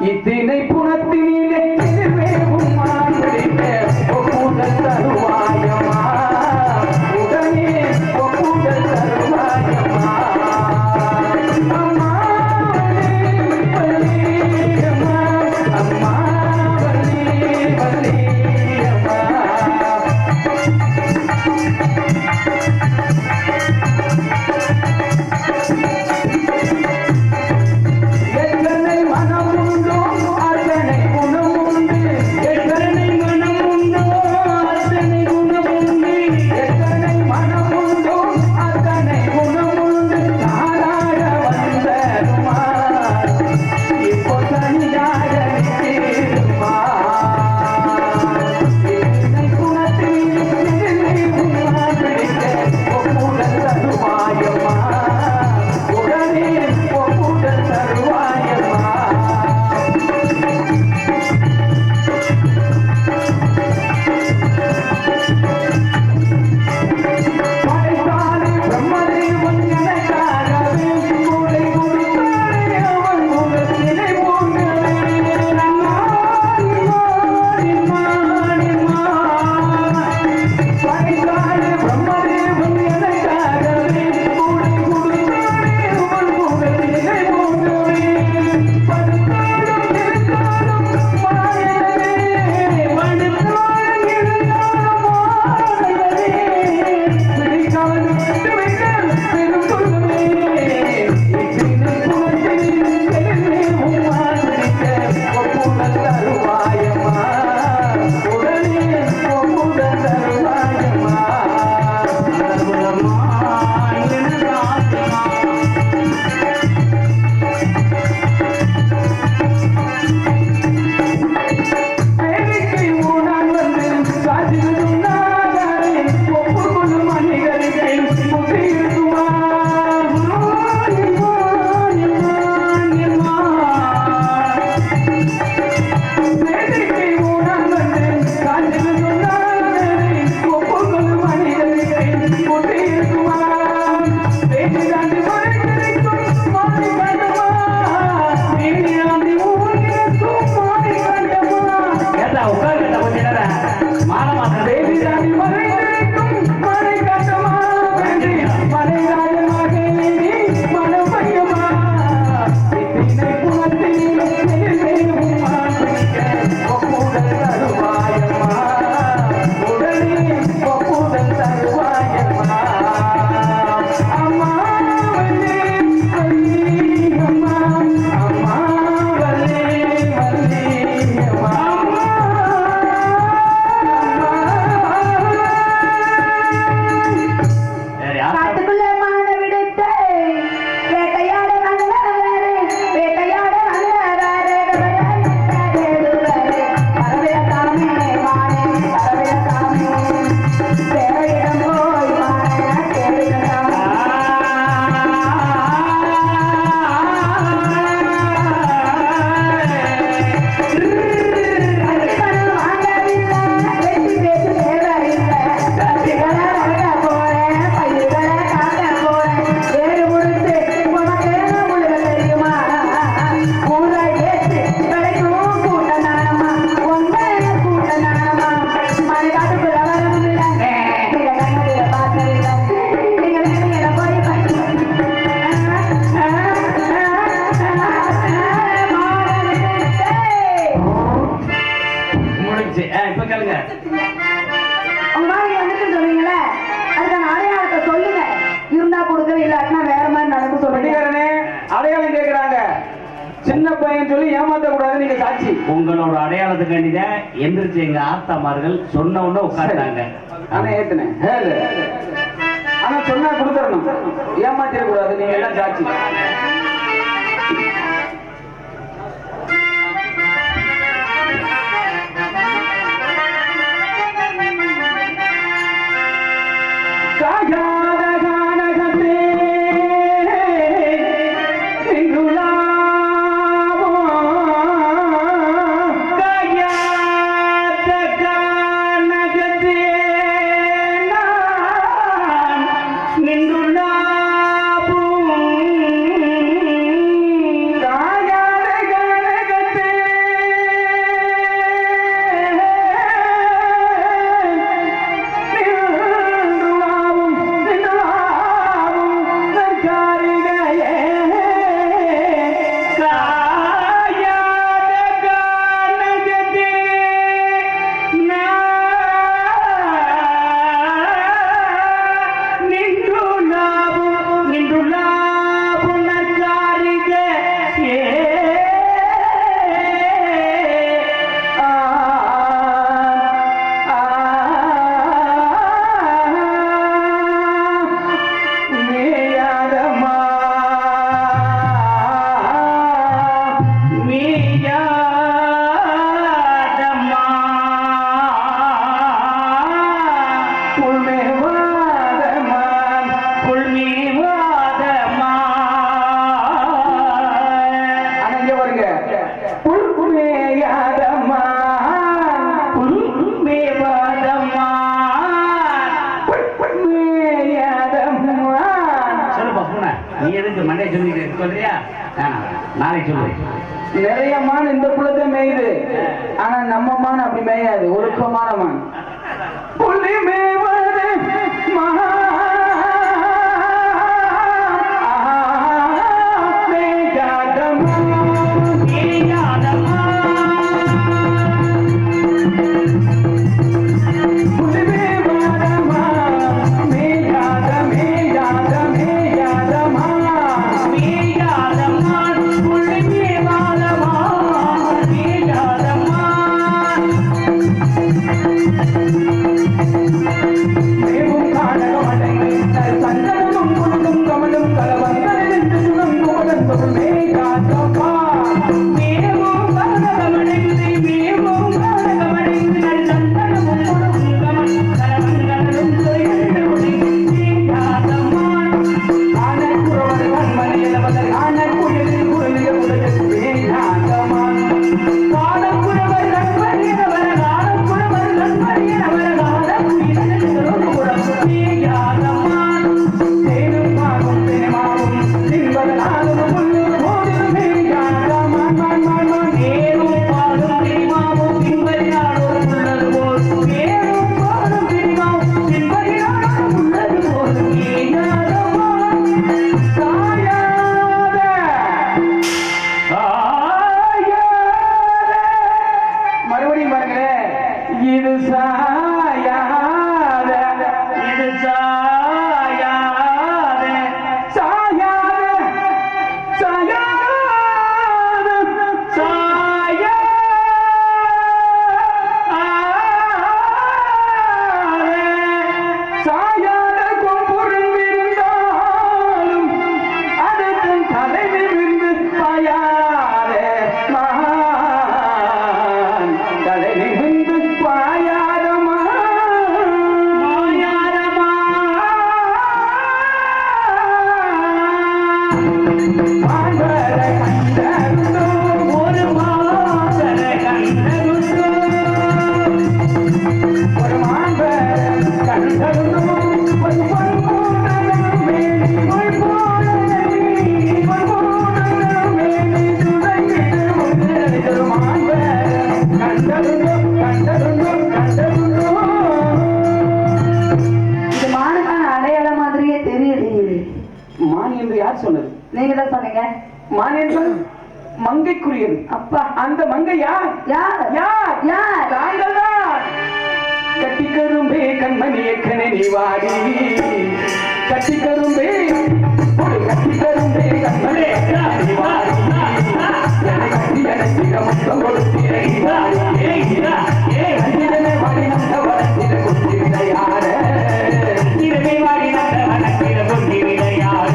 இத்தினை புனத்தினிலே ஒப்புதல் தருவாயமா உடனே ஒப்புதல் தருவாயமா அம்மா வலியம்மா அம்மா வலியம்மா அடையாளம் கேட்கிறாங்க. சின்ன பையன் சொல்லி ஏமாத்த கூடாது. நீங்க சாட்சி. உங்களோட அடையாளத்துக்கு வேண்டிதான் எந்திரிச்சு எங்க ஆத்தாமார்கள் சொன்ன உடனே உட்கார்ந்தாங்க. ஆனா ஏத்துனேன். ஆனா சொன்னா கொடுத்துடணும். ஏமாத்திட கூடாது. நீங்க எல்லாம் சாட்சி. புல்மேயாதம்மா புல்மேவாதம்மா புல்மேயாதம்மா. சொல்லுப்பா பூனை, நீ எதுக்கு மண்டை சொல்லிட்டு சொல்றியா? நாளைக்கு சொல்லு. நிறைய மான் இந்த குளத்தை மேயுது, ஆனா நம்ம மான் அப்படி மேயாது, ஒழுக்கமான மான். புலி மேவது சொன்னது? நீங்க தான் சொன்னீங்க. மான் என்பது மங்கைக்குரியது. அப்பா, அந்த மங்கை யார்? யார்? யார்? யார்? தாங்கள் தான். கட்டிக்கரும்பே கண்மணிய கணனி வாடி, கட்டிக்கரும்பே கட்டிக்கரும்பே கண்மணிய கணனி வாடி, கட்டி எனக்கு மொத்தம் கொடுத்தீரை வாடி நம்ப வளர்த்திட கொண்டு விளையாட, வாடி நம்ப வளர்த்திட கொண்டு விளையாட,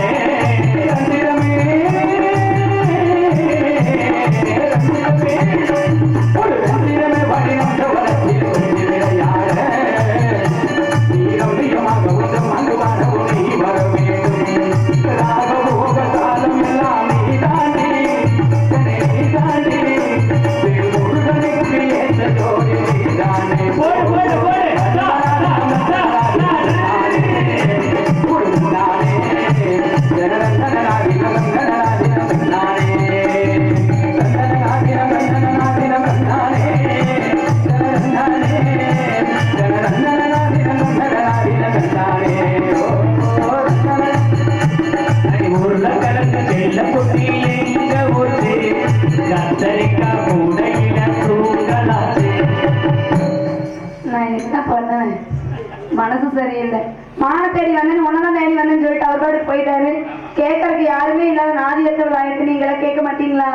மனசு சரியில்லை. மான தேடி வந்தேன்னு உன்னதான் தேடி வந்தேன்னு சொல்லிட்டு அவர் பாட்டு போயிட்டாரு. கேட்கறதுக்கு யாருமே இல்லாத நாதியத்தில் வாய்ப்பு நீங்களா கேட்க மாட்டீங்களா?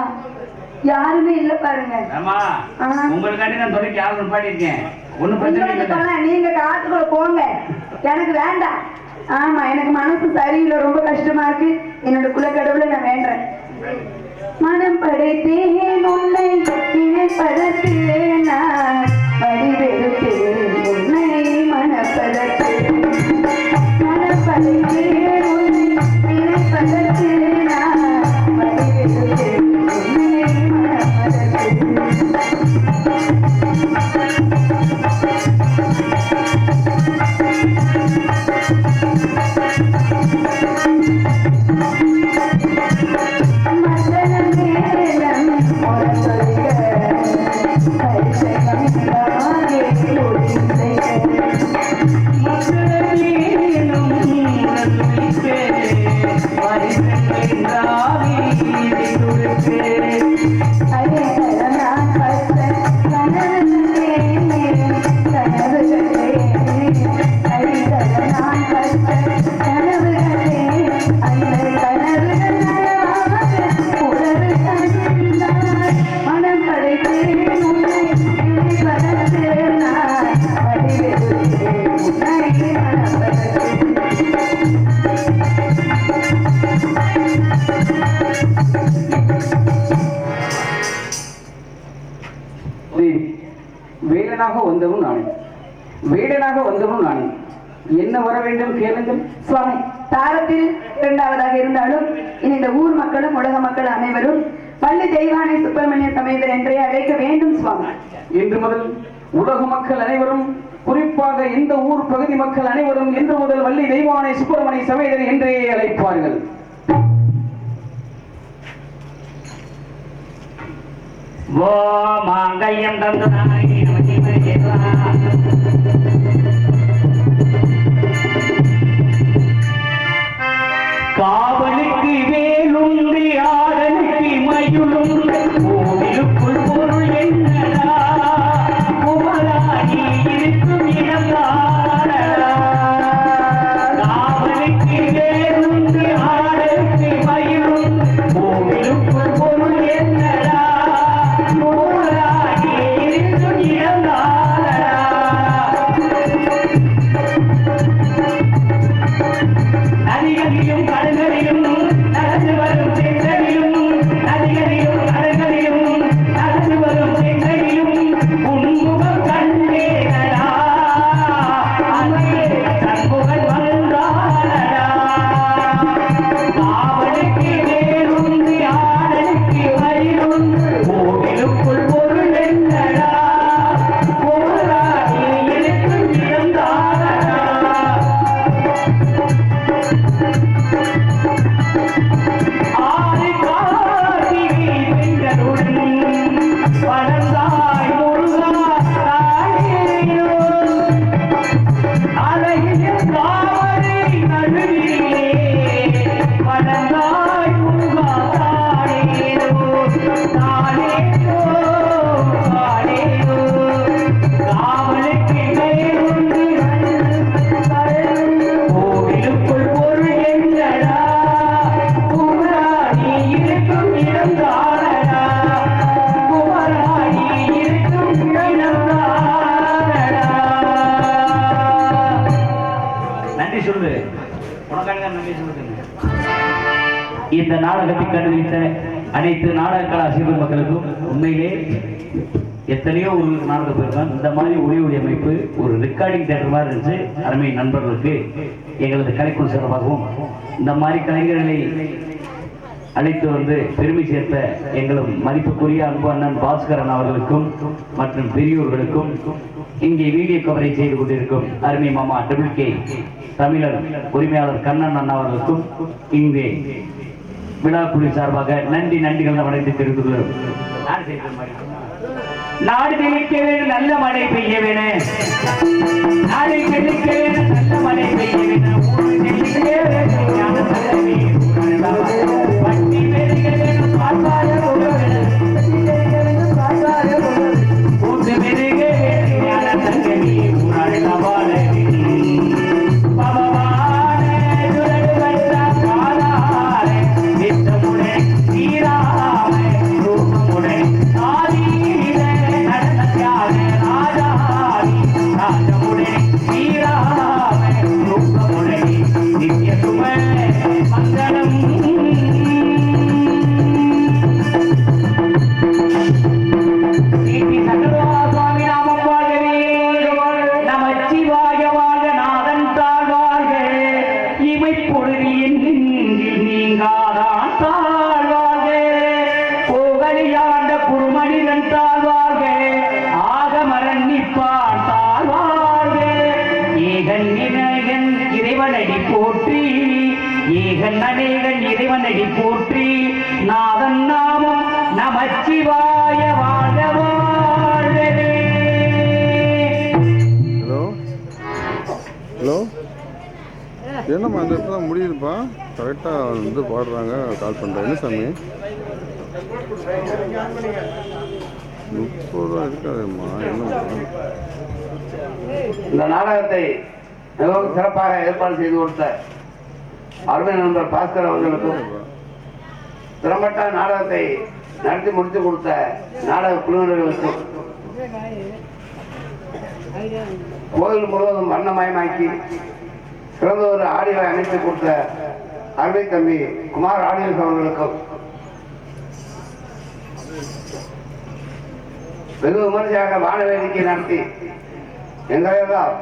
யாருமே இல்ல பாருங்க. உங்களுக்காண்டி நான் தொலைக்கு யாரும் பாடியிருக்கேன். ஒன்னும் பிரச்சனை இல்லை. நீங்க காத்துக்குள்ள போங்க, எனக்கு வேண்டாம். ஆமா, எனக்கு மனசு சரியில்லை, ரொம்ப கஷ்டமா இருக்கு. என்னோட குலக்கடவுளை நான் வேண்டேன். மனம் படைத்தேன் உன்னை நினைப்பதற்கேன் நான் வடிவெடுத்தேன் உன்னை மனப்பதற்கேன், மனப்படைத்தேன் உன்னை நினைப்பதற்கேன் நான் வடிவெடுத்தேன் உன்னை மனப்பதற்கேன். வேடனாக வந்தவன் நானே, வேடனாக வந்தவன் நானே. என்ன வர வேண்டும் கேளுங்கள் சுவாமி. தாரத்தில் இரண்டாவதாக இருந்தாலும் இனி இந்த ஊர் மக்களும் உலக மக்கள் அனைவரும் பள்ளி தெய்வானை சுப்பிரமணிய சமேதர் என்றே அழைக்க வேண்டும் சுவாமி. இன்று முதல் உலக மக்கள் அனைவரும், குறிப்பாக இந்த ஊர் பகுதி மக்கள் அனைவரும் இன்று முதல் வள்ளி தெய்வானை சுப்பிரமணிய சமேதர் என்றே அழைப்பார்கள். ஓ மாங்கல்யம் தந்தாய் நமக்கு மரியாதை காவலுக்கு வேலுண்டு ஆடலுக்கு மயுளும் கோவிலுக்குள் பொருள் என்னடா குமராணி இருக்கும் இடம்தானடா காவலுக்கு வேலுண்டு ஆடலுக்கு மயுளும் கோவிலுக்குள் பொருள் என்னடா குமராணி இருக்கும் இடம்தானடா நதிகளிலும் கடல்களிலும் நடந்து வரும் தென்றலிலும் நதிகளிலும் கடல்களிலும் நடந்து வரும் தென்றலிலும் உன்முகம் கண்டேனடா அங்கே தன்புகழ் வந்தானடா காவலுக்கு வேலுண்டு ஆடலுக்கு மயிலுண்டு கோவிலுக்குள் பொருள் என்னடா கோராணி இருக்கும் இடம்தானடா ஆதி கார்த்திகை பெண்களுடன் வளர்ந்தாய் முருகா தானேயோ அழகிய காவலை நடுவிலே வளர்ந்தாய் முருகா தானேயோ தானேயோ தானேயோ காவலுக்கு வேலுண்டு கோவிலுக்குள் பொருள் என்னடா குமராணி இருக்கும் இடம்தானடா குமராணி இருக்கும் இடம்தானடா. நன்றி சொல்லு, உனக்காக நன்றி சொல்லுங்க. இந்த நாடகத்தை கண்டுபிடித்த அனைத்து நாடக கலா சிறுவர் மக்களுக்கும் உண்மையிலே எத்தனையோ ஊர்களுக்கு நாடகம் போயிருக்கோம். இந்த மாதிரி ஒளி அமைப்பு ஒரு ரெக்கார்டிங் தேட்டர் மாதிரி இருந்துச்சு. அருமை நண்பர்களுக்கு எங்களது கலைக்குழு சார்பாகவும் இந்த மாதிரி கலைஞர்களை அழைத்து வந்து பெருமை சேர்த்த எங்களும் மதிப்புக்குரிய அன்பு அண்ணன் பாஸ்கரன் அவர்களுக்கும் மற்றும் பெரியோர்களுக்கும் இங்கே வீடியோ கவரேஜ் செய்து கொண்டிருக்கும் அருமை மாமா WK தமிழர் உரிமையாளர் கண்ணன் அண்ணா அவர்களுக்கும் இங்கே விழாக்குழு சார்பாக நன்றிகள் வணக்கத்தை தெரிவித்துக் கொள்கிறோம். நாடு தெளிக்க வேண்டும், நல்ல மழை பெய்ய வேணும். நாடு தெளிக்க வேண்டும், நல்ல மழை பெய்ய வேண்டும். ஊரு தெளிக்க வேண்டும், ஞான தலைவி பட்டி பெருக வேண்டும், காத்தாய போக வேண்டும். பட்டி பெருக வேண்டும், காத்தாய போக வேண்டும். கூட்டு பெருக வேண்டும், ஞான தலைவி ஊராடு நபாலவி பகவான சுரடு வந்த காலால நித்தமுடன் சீராம ரூபமுடன் ஆதீன நடனத்தியாக ராஜாதி ராஜமுடன் சீராம ரூபமுடன் நித்திய சும மங்களம் நீதி சகலா சுவாமி நாமம் வாழ்கவே நமச்சிவாய வாழ்க நாதன் தாழ்வாழ்க இவை பொழுதியின் நீங்காதான் தாழ்வாழ்க போகலியாண்ட குருமனிதன் தாழ்வாழ்க ஆகமரன் நிற்பான் தாழ்வாழ்க ஏகன் இணைகன் இறைவனடி போற்றி ஏகன் அநேகன் இறைவனடி போற்றி நாதன் நாமம் நமச்சிவாய வாழ்க வாழ்கவே. ஹலோ ஹலோ என்னம்மா அந்த இடத்துல முடியுதுப்பா, கரெக்டாக வந்து பாடுறாங்க, கால் பண்ணுறேன். என்ன சாமி? ரூபா இருக்காதும்மா, என்ன இந்த நாடகத்தை மிகவும் சிறப்பாக ஏற்பாடு செய்து கொடுத்த அருமை நண்பர் பாஸ்கர் அவர்களுக்கும், திறம்பட்ட நாடகத்தை நடத்தி முடித்து கொடுத்த நாடக குழுவினர்களுக்கும், கோயில் முழுவதும் வண்ணமயமாக்கி சிறந்த ஒரு ஆடியோவை அமைத்து கொடுத்த அருமை தம்பி குமார் ஆடியோஸ் அவர்களுக்கும், வெகு விமர்சையாக வானவேடிக்கை நடத்தி எங்களையெல்லாம்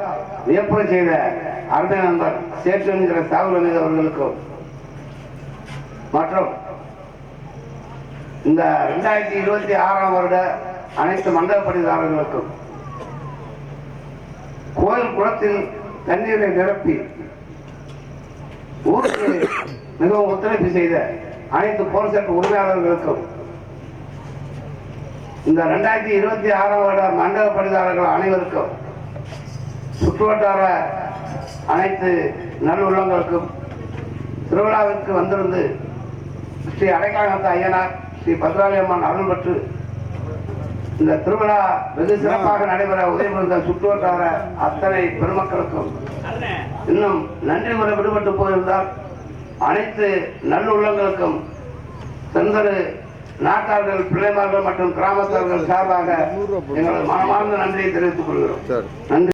வியப்புற செய்த அருமை நண்பர் சேற்று என்கிற சாகுல் அவர்களுக்கும், மற்றும் இந்த 2026 வருட அனைத்து மண்டல பணியாளர்களுக்கும், கோயில் குளத்தில் தண்ணீரை நிரப்பி ஊருக்கு மிகவும் ஒத்துழைப்பு செய்த அனைத்து போர்செட் உரிமையாளர்களுக்கும், இந்த 2026 வருட மண்டல பணியாளர்கள் அனைவருக்கும், சுற்றுவட்டார அனைத்து நல்லுள்ளங்களுக்கும், திருவிழாவிற்கு வந்திருந்து ஸ்ரீ அடைக்காலத்த ஐயனார் ஸ்ரீ பத்ராளி அம்மன் அருள் பெற்று இந்த திருவிழா வெகு சிறப்பாக நடைபெற உதவி புரிந்த சுற்றுவட்டார அத்தனை பெருமக்களுக்கும், இன்னும் நன்றி முறை விடுபட்டு போயிருந்தால் அனைத்து நல்லுள்ளங்களுக்கும் செந்தரு நாட்டார்கள், பிள்ளைமார்கள் மற்றும் கிராமத்தார்கள் சார்பாக எங்களது மனமார்ந்த நன்றியை தெரிவித்துக் கொள்கிறோம். நன்றி.